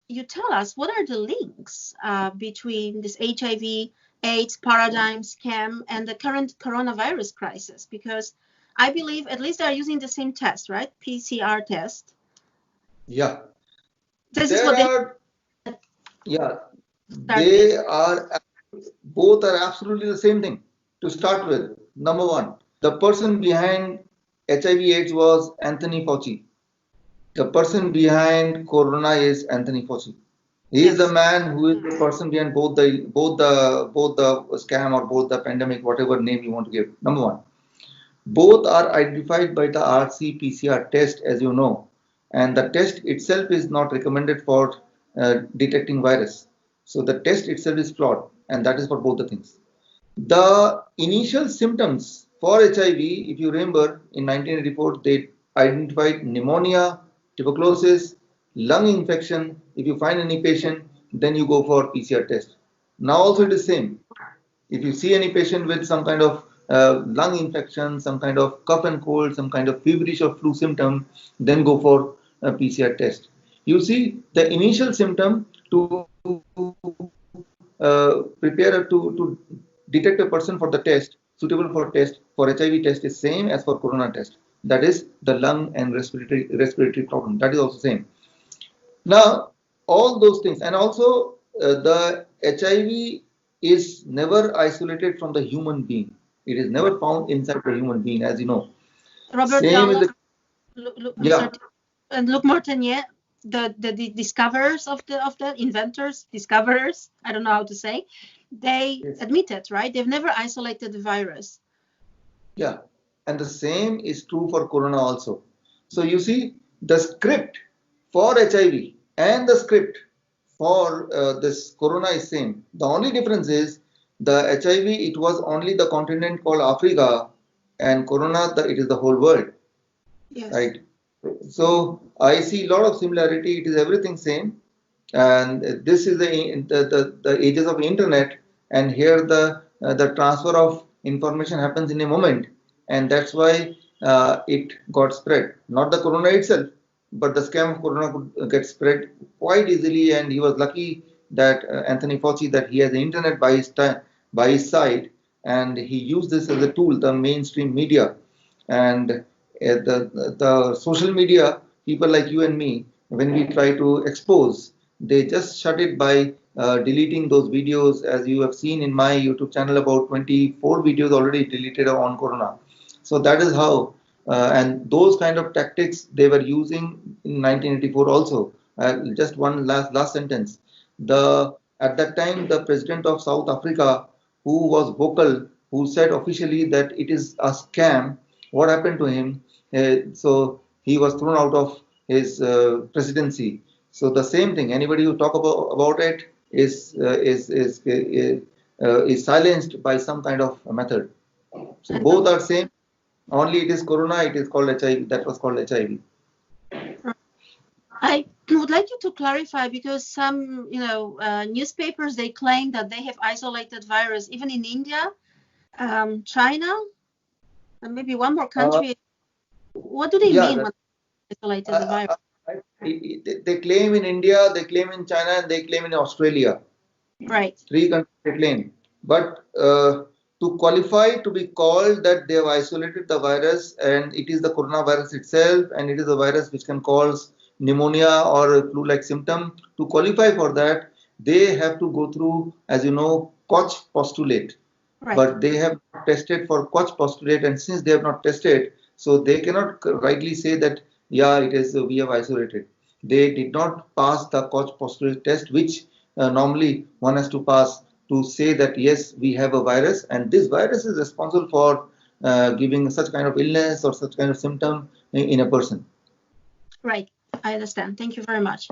you tell us what are the links between this HIV AIDS paradigm scam and the current coronavirus crisis? Because I believe at least they're using the same test, right? PCR test. Yeah, This is there what they are, yeah, start with. they are, both are absolutely the same thing. To start with, number one, the person behind HIV/AIDS was Anthony Fauci. The person behind Corona is Anthony Fauci. He is the Yes. man who is the person behind both the scam or both the pandemic, whatever name you want to give. Number one, both are identified by the RT-PCR test, as you know, and the test itself is not recommended for detecting virus. So the test itself is flawed, and that is for both the things. The initial symptoms for HIV, if you remember, in 1984, they identified pneumonia, tuberculosis, lung infection. If you find any patient, then you go for PCR test. Now also it is same. If you see any patient with some kind of lung infection, some kind of cough and cold, some kind of feverish or flu symptom, then go for a PCR test. You see, the initial symptom to prepare to detect a person for the test, suitable for test, for HIV test is same as for corona test. That is the lung and respiratory problem. That is also same. Now, all those things, and also the HIV is never isolated from the human being. It is never found inside the human being, as you know. Robert Same is Gallo, the, Mr. yeah, And Luc Montagnier, the discoverers of the inventors, discoverers, I don't know how to say, they yes, admitted, right? They've never isolated the virus. yeah, and the same is true for corona also. So you see, the script for HIV and the script for this corona is same. The only difference is the HIV, it was only the continent called Africa, and corona, it is the whole world, Yes. right? So I see a lot of similarity. It is everything same, and this is the ages of internet, and here the transfer of information happens in a moment, and that's why it got spread. Not the corona itself, but the scam of corona could get spread quite easily, and he was lucky that Anthony Fauci, that he has the internet by his time, by his side, and he used this as a tool, the mainstream media, and the social media people like you and me, when we try to expose, they just shut it by deleting those videos. As you have seen in my YouTube channel, about 24 videos already deleted on corona. So that is how, and those kind of tactics they were using in 1984 also. Just one last sentence. The At that time, the president of South Africa, who was vocal, who said officially that it is a scam, what happened to him? So he was thrown out of his presidency. So the same thing. Anybody who talk about it is silenced by some kind of method. So And both are same. Only it is corona. It is called HIV. That was called HIV. I would like you to clarify, because some, newspapers, they claim that they have isolated virus even in India, China, and maybe one more Uh, country. What do they yeah, mean when they isolated the uh, virus? they claim in India, they claim in China, and they claim in Australia. Right. Three countries they claim. But to qualify to be called that they have isolated the virus and it is the coronavirus itself and it is a virus which can cause pneumonia or a flu-like symptom, to qualify for that, they have to go through, as you know, Koch postulate. Right. But they have not tested for Koch postulate, and since they have not tested, so they cannot rightly say that, yeah, it is we have isolated. They did not pass the Koch postulate test, which normally one has to pass to say that yes, we have a virus, and this virus is responsible for giving such kind of illness or such kind of symptom in a person. Right. I understand. Thank you very much.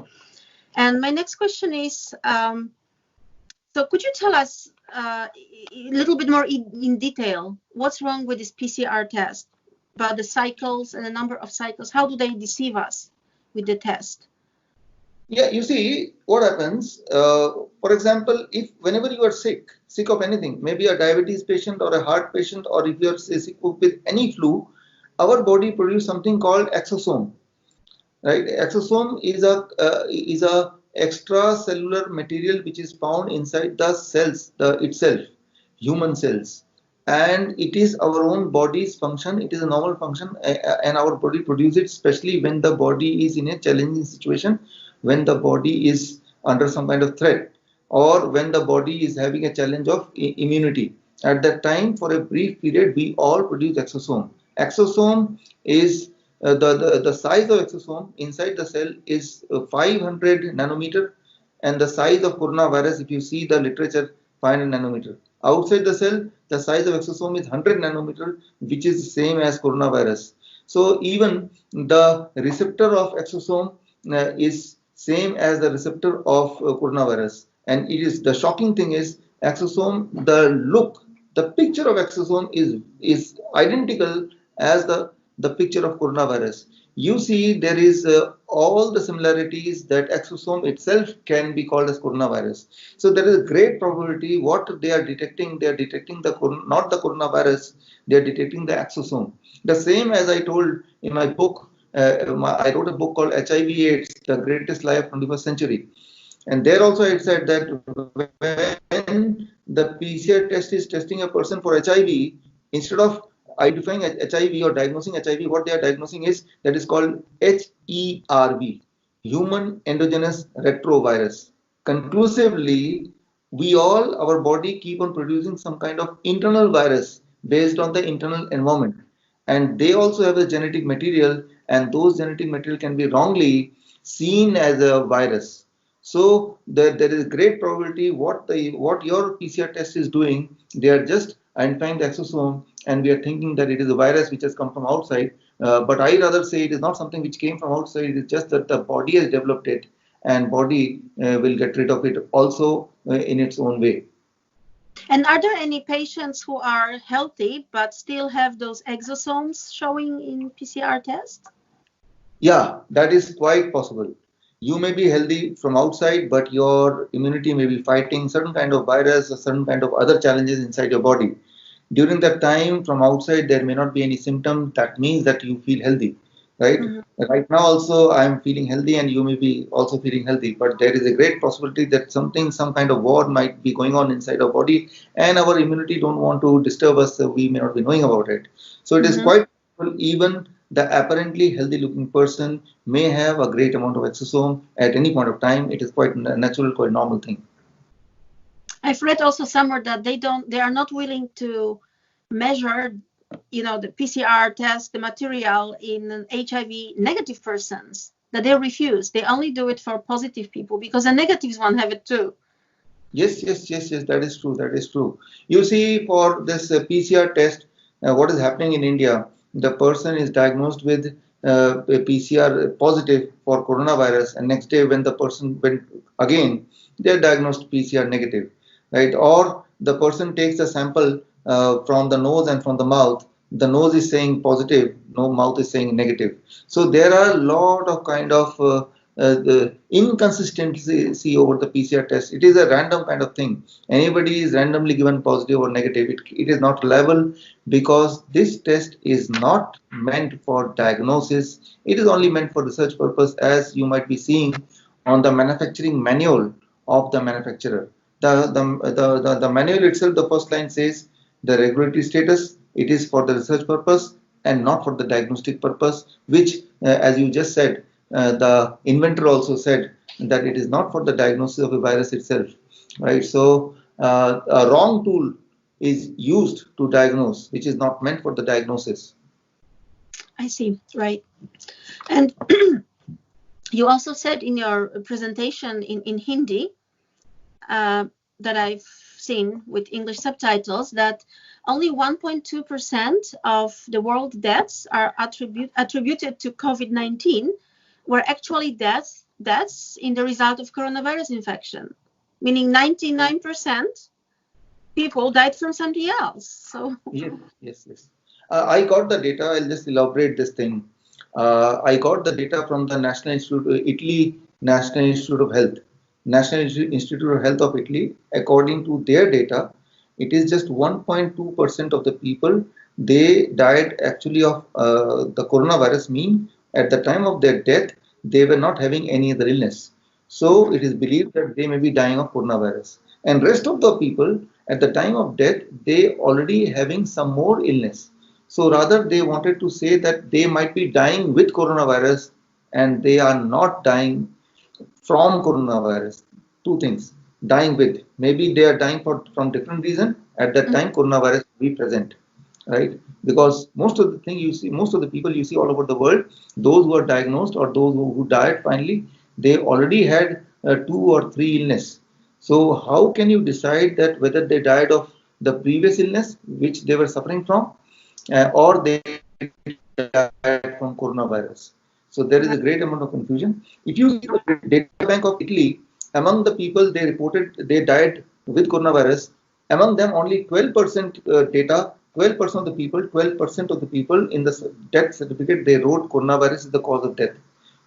And my next question is, so could you tell us a little bit more in detail what's wrong with this PCR test, about the cycles and the number of cycles? How do they deceive us with the test? Yeah, you see what happens. For example, if whenever you are sick of anything, maybe a diabetes patient or a heart patient, or if you are sick with any flu, our body produces something called exosome. Right? Exosome is a extracellular material which is found inside the cells itself, human cells, and it is our own body's function. It is a normal function, and our body produces it, especially when the body is in a challenging situation, when the body is under some kind of threat, or when the body is having a challenge of immunity. At that time, for a brief period, we all produce exosome. Exosome is the size of exosome inside the cell is 500 nanometer, and the size of coronavirus, if you see the literature, 500 nanometer. Outside the cell, the size of exosome is 100 nanometer, which is the same as coronavirus. So even the receptor of exosome is same as the receptor of coronavirus. And it is the shocking thing is exosome, the picture of exosome is identical as the picture of coronavirus. You see, there is all the similarities that exosome itself can be called as coronavirus. So there is a great probability what they are detecting the not the coronavirus, they are detecting the exosome. The same as I told in my book, I wrote a book called HIV/AIDS, the greatest lie of 21st century. And there also it said that when the PCR test is testing a person for HIV, instead of identifying HIV or diagnosing HIV, what they are diagnosing is that is called HERV, human endogenous retrovirus. Conclusively, our body keep on producing some kind of internal virus based on the internal environment. And they also have a genetic material, and those genetic material can be wrongly seen as a virus. So there is great probability what your PCR test is doing, they are just identifying the exosome, and we are thinking that it is a virus which has come from outside. But I rather say it is not something which came from outside. It is just that the body has developed it, and body will get rid of it also in its own way. And are there any patients who are healthy but still have those exosomes showing in PCR test? Yeah, that is quite possible. You may be healthy from outside, but your immunity may be fighting certain kind of virus or certain kind of other challenges inside your body. During that time, from outside, there may not be any symptom. That means that you feel healthy, right? Right now also, I am feeling healthy, and you may be also feeling healthy, but there is a great possibility that some kind of war might be going on inside our body, and our immunity don't want to disturb us, so we may not be knowing about it. So it is quite possible even the apparently healthy looking person may have a great amount of exosome at any point of time. It is quite natural, quite normal thing. I've read also somewhere that they are not willing to measure, the PCR test, the material in HIV negative persons, that they refuse. They only do it for positive people because the negatives one have it too. Yes, that is true. That is true. You see, for this PCR test, what is happening in India, the person is diagnosed with a PCR positive for coronavirus, and next day when the person went again, they are diagnosed PCR negative, right? Or the person takes a sample from the nose and from the mouth. The nose is saying positive, no, mouth is saying negative. So there are a lot of kind of the inconsistency over the PCR test. It is a random kind of thing. Anybody is randomly given positive or negative. It is not reliable because this test is not meant for diagnosis. It is only meant for research purpose, as you might be seeing on the manufacturing manual of the manufacturer. The manual itself, the first line says the regulatory status. It is for the research purpose and not for the diagnostic purpose, which, as you just said, the inventor also said that it is not for the diagnosis of a virus itself, right? So a wrong tool is used to diagnose, which is not meant for the diagnosis. I see, right. And you also said in your presentation in Hindi that I've seen with English subtitles that only 1.2% of the world deaths are attributed to COVID-19 were actually deaths in the result of coronavirus infection, meaning 99% people died from something else. So yes. I got the data. I'll just elaborate this thing. I got the data from the National Institute, Italy National Institute of Health. National Institute of Health of Italy, according to their data, it is just 1.2% of the people, they died actually of the coronavirus, mean at the time of their death, they were not having any other illness. So it is believed that they may be dying of coronavirus. And rest of the people at the time of death, they already having some more illness. So rather they wanted to say that they might be dying with coronavirus and they are not dying from coronavirus. Two things: dying with, maybe they are dying for from different reason. At that time coronavirus will be present, right? Because most of the thing you see, most of the people you see all over the world, those who are diagnosed or those who died finally, they already had 2 or 3 illness. So how can you decide that whether they died of the previous illness which they were suffering from, or they died from coronavirus? So there is a great amount of confusion. If you see the data bank of Italy, among the people they reported they died with coronavirus, among them only 12% data, 12% of the people, 12% of the people in the death certificate they wrote coronavirus is the cause of death.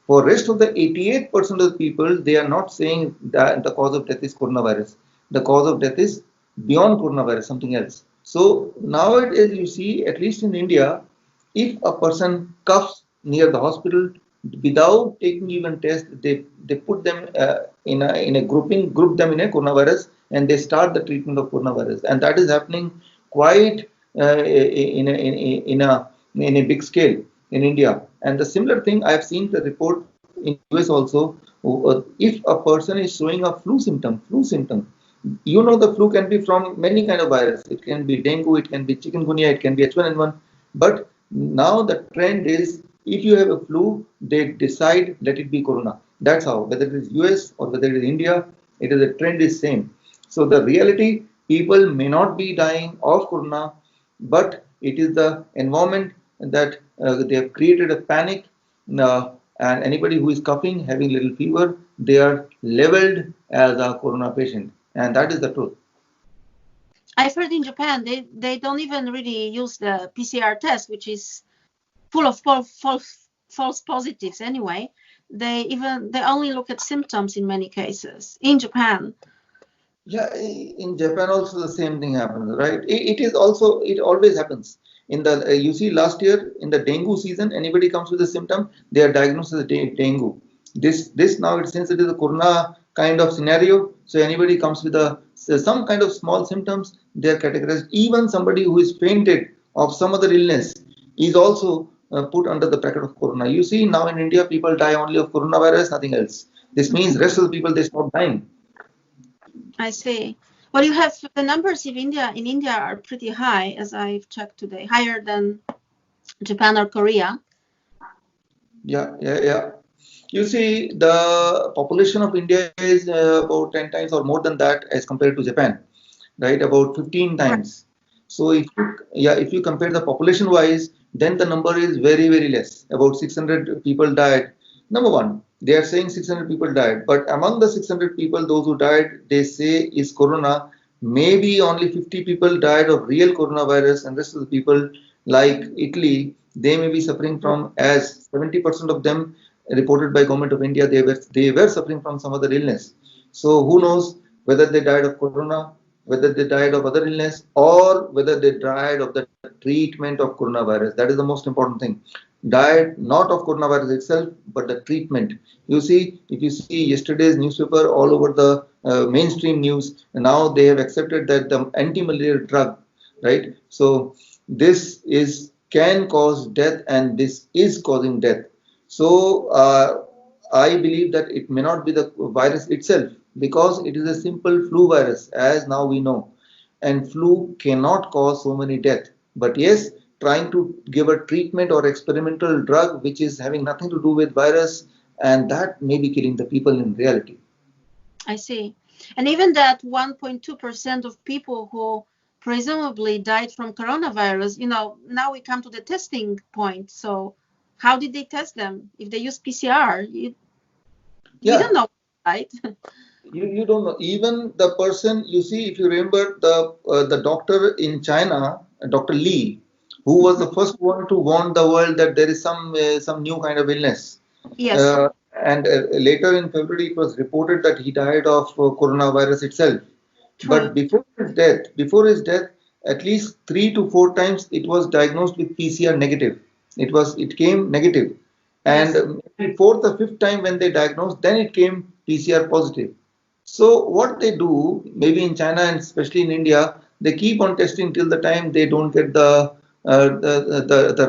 For rest of the 88% of the people, they are not saying that the cause of death is coronavirus. The cause of death is beyond coronavirus, something else. So nowadays you see, at least in India, if a person coughs near the hospital without taking even test, they put them in a group them in a coronavirus, and they start the treatment of coronavirus, and that is happening quite in a big scale in India. And the similar thing I have seen the report in US also. If a person is showing a flu symptom, the flu can be from many kind of virus. It can be dengue, it can be chikungunya, it can be H1N1. But now the trend is, if you have a flu, they decide let it be corona. That's how. Whether it is US or whether it is India, it is the trend is same. So the reality, people may not be dying of corona, but it is the environment that they have created a panic, and anybody who is coughing, having little fever, they are labeled as a corona patient, and that is the truth. I've heard in Japan they don't even really use the PCR test, which is full of false positives anyway. They only look at symptoms in many cases in Japan. Yeah, in Japan also the same thing happens, right? It always happens. In the you see last year in the dengue season, anybody comes with a symptom, they are diagnosed as a dengue. This now, since it is a corona kind of scenario, so anybody comes with some kind of small symptoms, they are categorized. Even somebody who is fainted of some other illness is also put under the bracket of corona. You see now in India, people die only of coronavirus, nothing else. This means rest of the people, they stop dying. I see. Well, you have the numbers in India are pretty high, as I've checked today, higher than Japan or Korea. Yeah. You see, the population of India is about 10 times or more than that as compared to Japan, right? About 15 times. So if you compare the population wise, then the number is very, very less. About 600 people died. Number one, they are saying 600 people died, but among the 600 people, those who died, they say is corona. Maybe only 50 people died of real coronavirus, and rest of the people, like Italy, they may be suffering from, as 70% of them reported by Government of India, they were suffering from some other illness. So who knows whether they died of corona, whether they died of other illness, or whether they died of the treatment of coronavirus. That is the most important thing. Died not of coronavirus itself, but the treatment. You see, if you see yesterday's newspaper, all over the mainstream news, now they have accepted that the anti-malarial drug, right? So this can cause death, and this is causing death. So I believe that it may not be the virus itself, because it is a simple flu virus, as now we know, and flu cannot cause so many deaths. But yes, trying to give a treatment or experimental drug which is having nothing to do with virus, and that may be killing the people in reality. I see. And even that 1.2% of people who presumably died from coronavirus, now we come to the testing point. So how did they test them? If they use PCR, you don't know, right? You don't know. Even the person, you see, if you remember the doctor in China, Dr. Li, who was the first one to warn the world that there is some new kind of illness. Yes. And later in February, it was reported that he died of coronavirus itself. True. But before his death, at least 3 to 4 times it was diagnosed with PCR negative. It came negative. And the 4th or 5th time when they diagnosed, then it came PCR positive. So what they do, maybe in China and especially in India, they keep on testing till the time they don't get the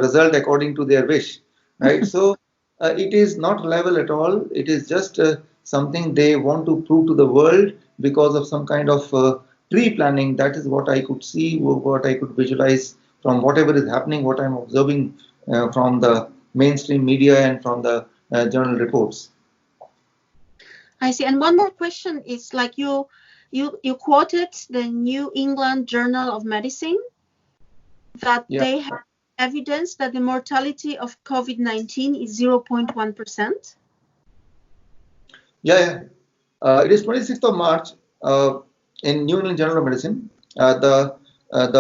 result according to their wish, right? So it is not reliable at all. It is just something they want to prove to the world because of some kind of pre-planning. That is what I could see, what I could visualize from whatever is happening, what I'm observing from the mainstream media and from the journal reports. I see. And one more question is like you quoted the New England Journal of Medicine that they have evidence that the mortality of COVID-19 is 0.1%. Yeah. It is 26th of March in New England Journal of Medicine. The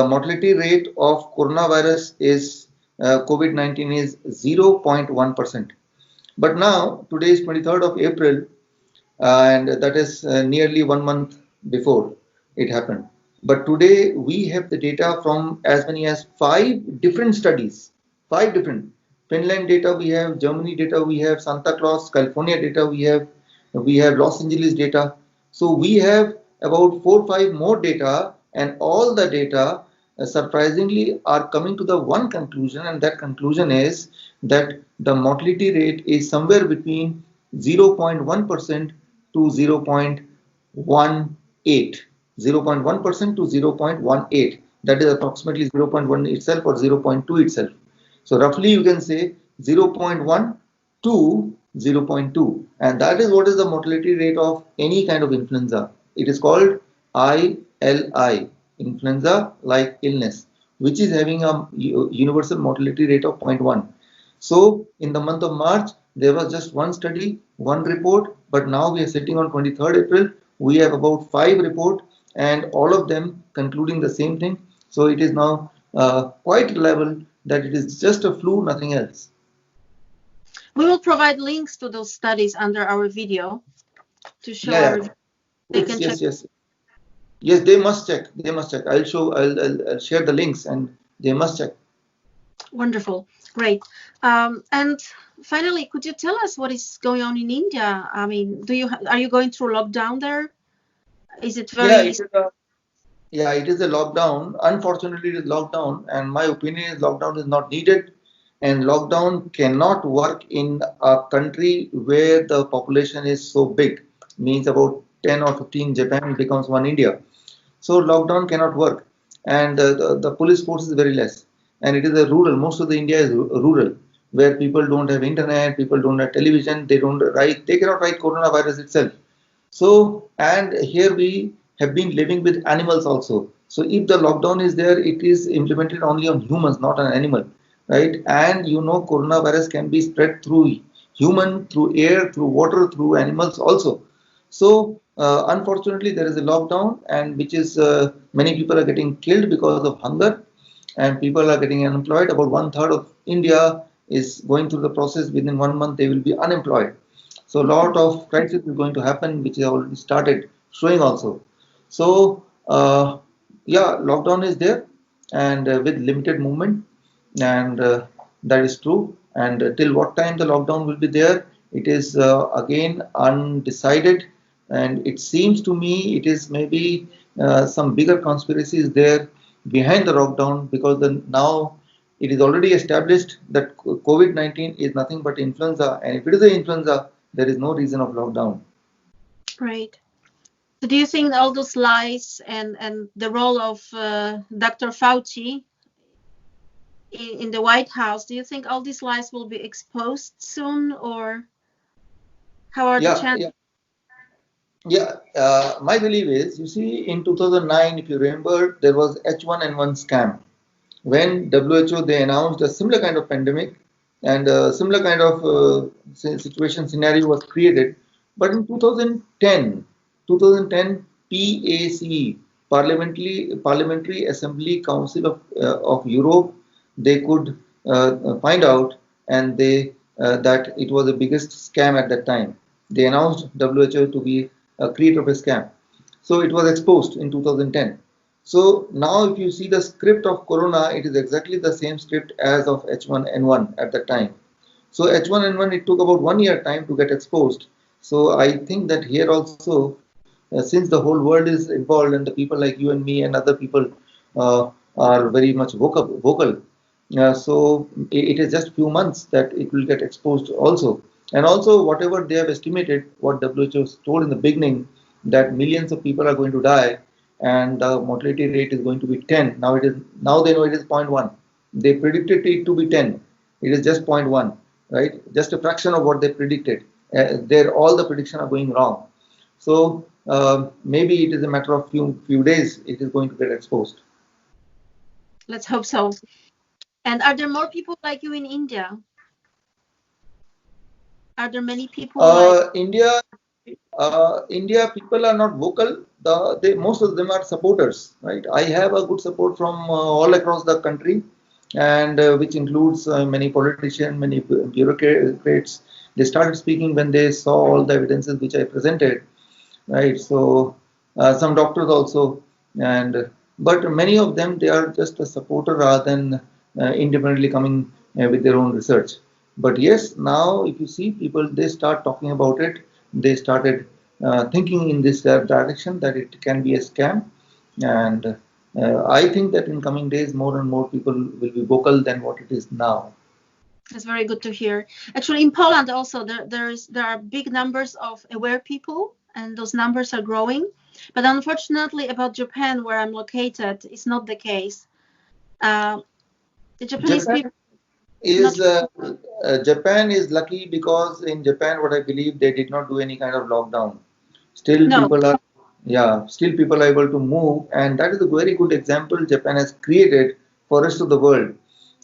mortality rate of coronavirus is COVID-19 is 0.1%. But now today is 23rd of April, and that is nearly 1 month before it happened. But today we have the data from as many as 5 different studies, 5 different. Finland data we have, Germany data we have, Santa Claus, California data we have Los Angeles data. So we have about 4 or 5 more data, and all the data surprisingly are coming to the one conclusion, and that conclusion is that the mortality rate is somewhere between 0.1% to 0.18. 0.1% to 0.18. That is approximately 0.1 itself or 0.2 itself. So roughly you can say 0.1 to 0.2, and that is what is the mortality rate of any kind of influenza. It is called ILI, influenza like illness, which is having a universal mortality rate of 0.1. So in the month of March there was just one study, one report, but now we are sitting on 23rd April. We have about 5 reports, and all of them concluding the same thing. So it is now quite reliable that it is just a flu, nothing else. We will provide links to those studies under our video to show they can check. Yes, they must check. I'll share the links, and they must check. Wonderful, great. And finally, could you tell us what is going on in India? I mean, are you going through lockdown there? Is it very? Yeah, it is a lockdown. Unfortunately, it is lockdown, and my opinion is lockdown is not needed. And lockdown cannot work in a country where the population is so big, means about 10 or 15 Japan becomes one India. So lockdown cannot work, and the police force is very less, and it is a rural. Most of the India is rural, where people don't have internet, people don't have television, they cannot write coronavirus itself. So, and here we have been living with animals also. So if the lockdown is there, it is implemented only on humans, not on animal. Right? And coronavirus can be spread through human, through air, through water, through animals also. So unfortunately, there is a lockdown, and which is many people are getting killed because of hunger, and people are getting unemployed. About 1/3 of India is going through the process. Within 1 month, they will be unemployed. So a lot of crisis is going to happen, which has already started showing also. So yeah, lockdown is there, and with limited movement. And that is true, and till what time the lockdown will be there, it is again undecided, and it seems to me it is maybe some bigger conspiracies there behind the lockdown, because now it is already established that COVID-19 is nothing but influenza, and if it is an influenza, there is no reason of lockdown. Right. So do you think all those lies and the role of Dr. Fauci in the White House, do you think all these lies will be exposed soon, or how are the chances? My belief is, you see, in 2009, if you remember, there was H1N1 scam. When WHO, they announced a similar kind of pandemic, and a similar kind of scenario was created. But in 2010 PAC, Parliamentary Assembly Council of Europe, they could find out, and that it was the biggest scam at that time. They announced WHO to be a creator of a scam. So it was exposed in 2010. So now if you see the script of Corona, it is exactly the same script as of H1N1 at that time. So H1N1, it took about 1 year time to get exposed. So I think that here also, since the whole world is involved and the people like you and me and other people are very much vocal. So it is just few months that it will get exposed also. And also whatever they have estimated, what WHO told in the beginning, that millions of people are going to die and the mortality rate is going to be 10. Now they know it is 0.1. They predicted it to be 10. It is just 0.1, right? Just a fraction of what they predicted. There all the predictions are going wrong. So maybe it is a matter of few days it is going to get exposed. Let's hope so. And are there more people like you in India? Are there many people like India people are not vocal. Most of them are supporters, right? I have a good support from all across the country, and which includes many politicians, many bureaucrats. They started speaking when they saw all the evidences which I presented, right? So some doctors also, and but many of them they are just a supporter rather than independently coming with their own research. But yes, now if you see people, they start talking about it. They started thinking in this direction that it can be a scam, and I think that in coming days more and more people will be vocal than what it is now. That's very good to hear. Actually, in Poland also there are big numbers of aware people, and those numbers are growing. But unfortunately, about Japan, where I'm located, it's not the case. The Japanese Japan people not. is Japan is lucky because in Japan, what I believe, they did not do any kind of lockdown. Still, No, still people are able to move, and that is a very good example Japan has created for rest of the world.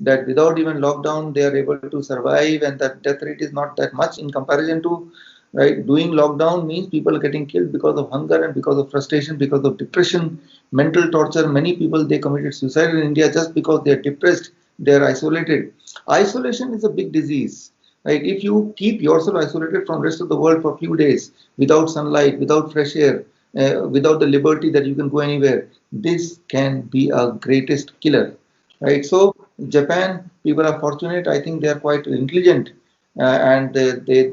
That without even lockdown, they are able to survive, and that death rate is not that much in comparison to, right. Doing lockdown means people getting killed because of hunger and because of frustration, because of depression, mental torture. Many people they committed suicide in India just because they are depressed, they are isolated. Isolation is a big disease, right? If you keep yourself isolated from rest of the world for a few days without sunlight, without fresh air, without the liberty that you can go anywhere, this can be a greatest killer, right? So Japan people are fortunate. I think they are quite intelligent, and they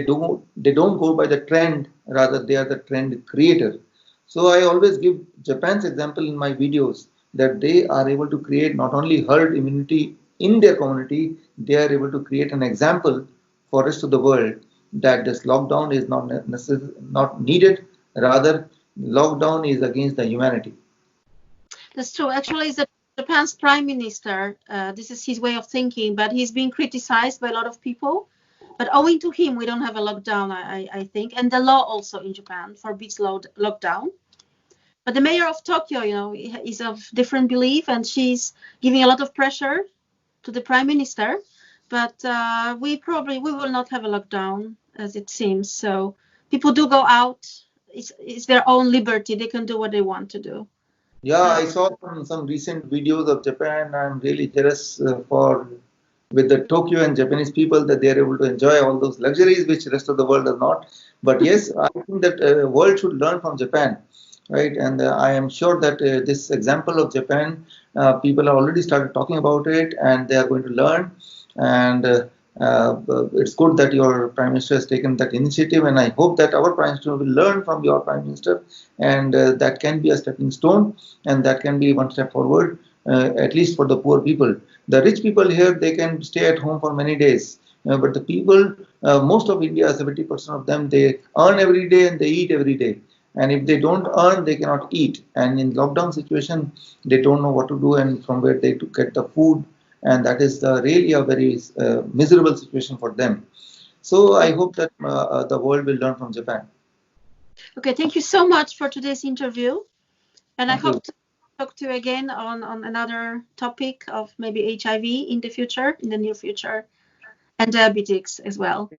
don't go by the trend. Rather, they are the trend creator. So I always give Japan's example in my videos that they are able to create not only herd immunity in their community, they are able to create an example for rest of the world that this lockdown is not needed. Rather, lockdown is against the humanity. that's true. Actually, the Japan's prime minister. This is his way of thinking, but he's being criticized by a lot of people. But owing to him, we don't have a lockdown, I think, and the law also in Japan forbids lockdown. But the mayor of Tokyo, is of different belief, and she's giving a lot of pressure to the prime minister. But we will not have a lockdown, as it seems. So people do go out. It's their own liberty. They can do what they want to do. Yeah, I saw some recent videos of Japan. I'm really jealous for with the Tokyo and Japanese people that they are able to enjoy all those luxuries which the rest of the world does not. But yes, I think that world should learn from Japan, right? And I am sure that this example of Japan, people have already started talking about it, and they are going to learn. And it's good that your prime minister has taken that initiative, and I hope that our prime minister will learn from your prime minister, and that can be a stepping stone, and that can be one step forward, at least for the poor people. The rich people here, they can stay at home for many days, but the people, most of India, 70% of them, they earn every day and they eat every day. And if they don't earn, they cannot eat. And in lockdown situation, they don't know what to do and from where they to get the food. And that is really a very miserable situation for them. So I hope that the world will learn from Japan. Okay, thank you so much for today's interview. And Thank I hope you. to talk to you again on another topic of maybe HIV in the future, in the near future, and diabetics as well.